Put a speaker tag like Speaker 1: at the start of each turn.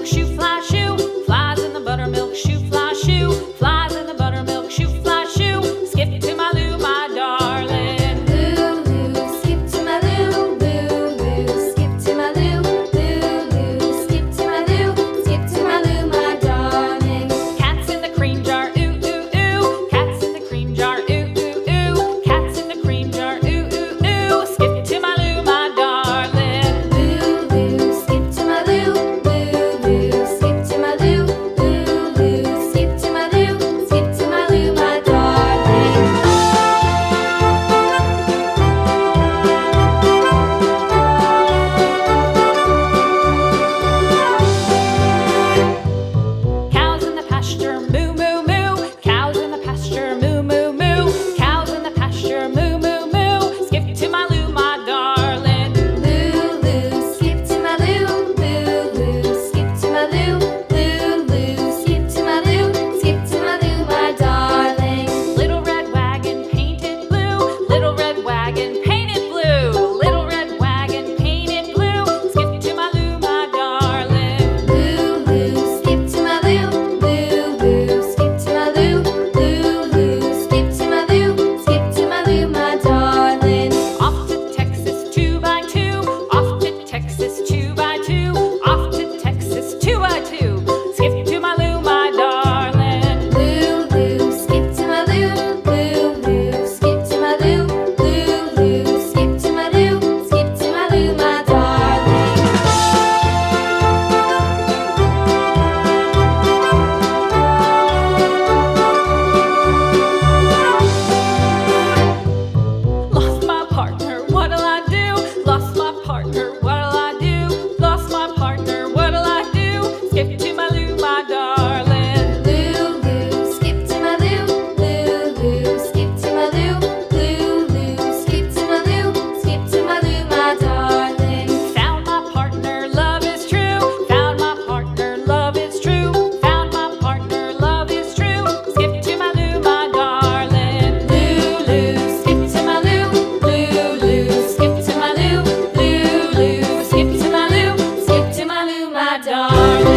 Speaker 1: buttermilk shoe, fly shoe. Flies in the buttermilk shoe, fly shoe. Flies in the buttermilk shoe, fly shoe. Skip to my Lou, my darling.
Speaker 2: Lou, skip to my Lou, Lou, skip to my Lou, Lou, skip to my Lou, skip to my Lou, my darling.
Speaker 1: Cats in the cream jar, ooh, ooh, ooh. Cats in the cream jar, ooh, ooh, ooh. Cats in the cream jar, ooh, ooh, ooh. Skip to my Lou, my darling.
Speaker 2: Lou, skip to my Lou, Lou, skip to my Lou, Lou, skip to my Lou, skip to my Lou, my darling.
Speaker 1: Cows in the pasture, moo, moo, moo. Cows in the pasture, moo, moo, moo. Cows in the pasture, moo, moo, moo. Skip to my Lou, my darling.
Speaker 2: Lou, skip to my Lou, Lou, skip to my Lou, Lou, skip to my Lou, skip to my Lou, my darling.
Speaker 1: Little red wagon painted blue. Little red wagon painted blue. Little red wagon painted blue. Skip to my Lou, my darling.
Speaker 2: Lou, skip to my Lou, Lou, skip to my Lou, Lou, skip to my Lou, skip to my Lou, my darling.
Speaker 1: Off to Texas 2x2. Off to Texas 2x2. Off to Texas 2x2. Skip to my Lou, my darling.
Speaker 2: Lou, skip to my Lou, Lou, skip to my Lou, Lou, skip to my Lou, skip to my Lou, my darling.
Speaker 1: Lost my partner, what'll I do? Lost my partner, what'll I do? Lost my partner, what'll I do? Skip to my Lou, my darling.
Speaker 2: Lou, skip to my Lou, Lou, skip to my Lou, Lou, skip to my Lou, skip to my Lou, my darling.
Speaker 1: Found my partner, love is true. Found my partner, love is true. Found my partner, love is true. Skip to my Lou, my darling.
Speaker 2: Lou, skip to my Lou, Lou, skip to my Lou, Lou, skip to my Lou, skip to my Lou, my darling.